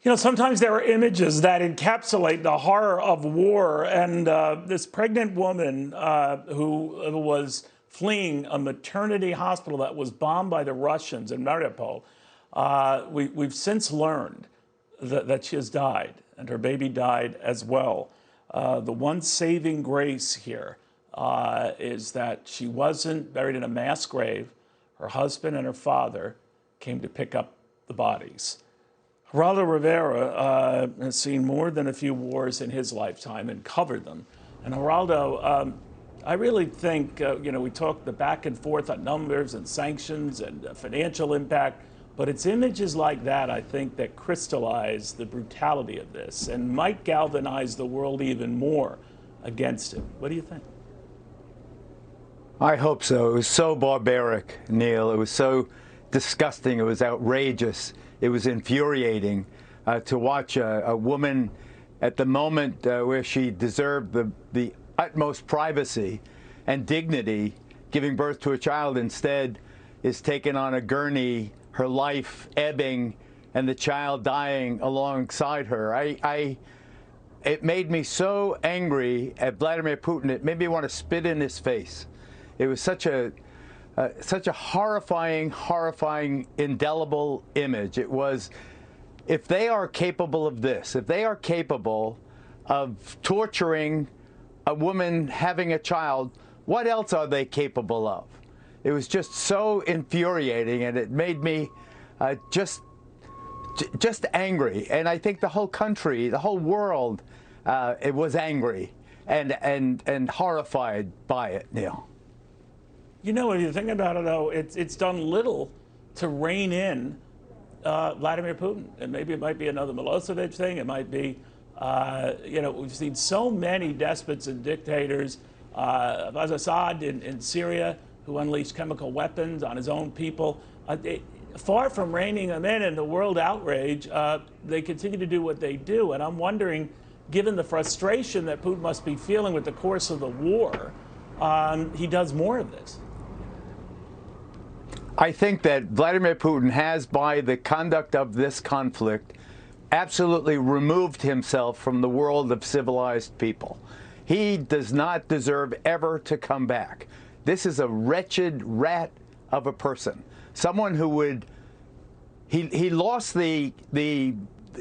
You know, sometimes there are images that encapsulate the horror of war. And this pregnant woman who was fleeing a maternity hospital that was bombed by the Russians in Mariupol, we've since learned that she has died, and her baby died as well. The one saving grace here is that she wasn't buried in a mass grave. Her husband and her father came to pick up the bodies. Geraldo Rivera has seen more than a few wars in his lifetime and covered them. And Geraldo, I really think, we talked the back and forth on numbers and sanctions and financial impact, but it's images like that, I think, that crystallize the brutality of this and might galvanize the world even more against it. What do you think? I hope so. It was so barbaric, Neil. It was so disgusting. It was outrageous. It was infuriating to watch a woman at the moment where she deserved the utmost privacy and dignity, giving birth to a child, instead is taken on a gurney, her life ebbing, and the child dying alongside her. It made me so angry at Vladimir Putin. It made me want to spit in his face. It was such a horrifying, indelible image. It was, if they are capable of this, if they are capable of torturing a woman having a child, what else are they capable of? It was just so infuriating, and it made me just angry. And I think the whole country, the whole world, it was angry and horrified by it, Neil. You know, when you think about it, though, it's done little to rein in Vladimir Putin. And maybe it might be another Milosevic thing. It might be, we've seen so many despots and dictators, Assad in Syria, who unleashed chemical weapons on his own people. Far from reining them in and the world outrage, they continue to do what they do. And I'm wondering, given the frustration that Putin must be feeling with the course of the war, he does more of this. I think that Vladimir Putin has, by the conduct of this conflict, absolutely removed himself from the world of civilized people. He does not deserve ever to come back. This is a wretched rat of a person. Someone who would, he lost the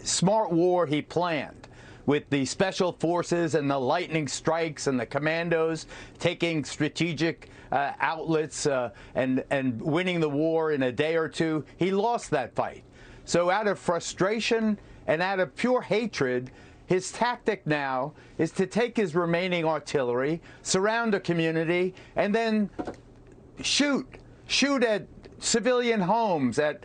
smart war he planned, with the special forces and the lightning strikes and the commandos taking strategic outlets and winning the war in a day or two. He lost that fight. So out of frustration and out of pure hatred, his tactic now is to take his remaining artillery, surround a community, and then shoot at civilian homes, at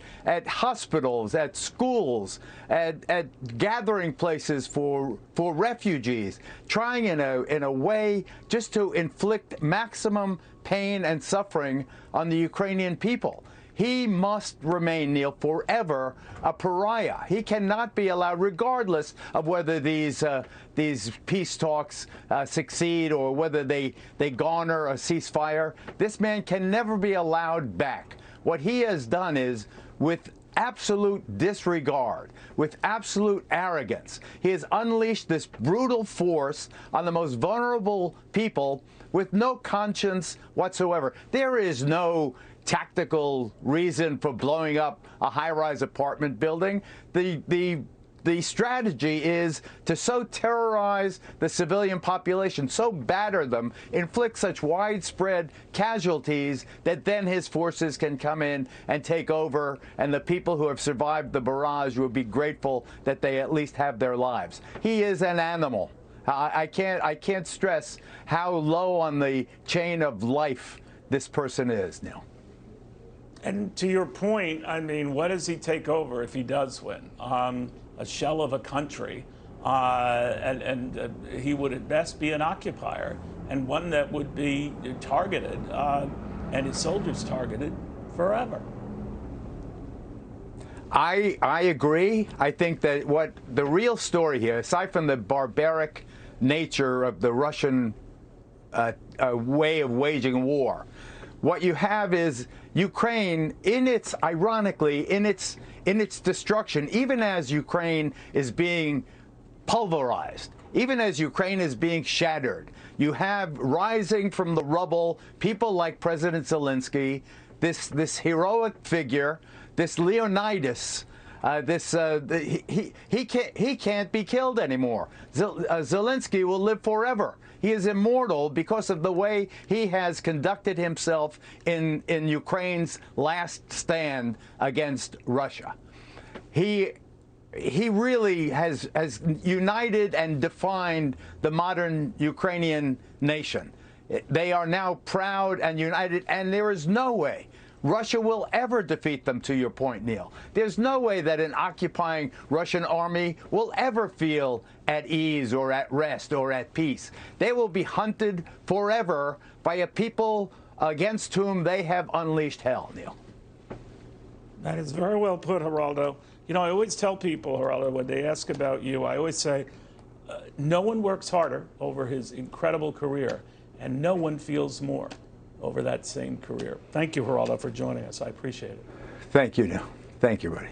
hospitals, at schools, at gathering places for refugees, trying in a way just to inflict maximum pain and suffering on the Ukrainian people. He must remain, Neil, forever a pariah. He cannot be allowed, regardless of whether these peace talks succeed or whether they garner a ceasefire. This man can never be allowed back. What he has done is, with absolute disregard, with absolute arrogance, he has unleashed this brutal force on the most vulnerable people with no conscience whatsoever. There is no tactical reason for blowing up a high-rise apartment building. The strategy is to so terrorize the civilian population, so batter them, inflict such widespread casualties that then his forces can come in and take over, and the people who have survived the barrage will be grateful that they at least have their lives. He is an animal. I can't stress how low on the chain of life this person is now. And to your point, I mean, what does he take over if he does win? A shell of a country, and he would at best be an occupier, and one that would be targeted, and his soldiers targeted forever. I agree. I think that what the real story here, aside from the barbaric nature of the Russian way of waging war, what you have is Ukraine, ironically, in its destruction, even as Ukraine is being pulverized, even as Ukraine is being shattered, you have rising from the rubble people like President Zelensky, this heroic figure, this Leonidas. He can't be killed anymore. Zelensky will live forever. He is immortal because of the way he has conducted himself in Ukraine's last stand against Russia. He really has united and defined the modern Ukrainian nation. They are now proud and united, and there is no way Russia will ever defeat them, to your point, Neil. There's no way that an occupying Russian army will ever feel at ease or at rest or at peace. They will be hunted forever by a people against whom they have unleashed hell, Neil. That is very well put, Geraldo. You know, I always tell people, Geraldo, when they ask about you, I always say, no one works harder over his incredible career, and no one feels more over that same career. Thank you, Geraldo, for joining us. I appreciate it. Thank you, Neil. Thank you, buddy.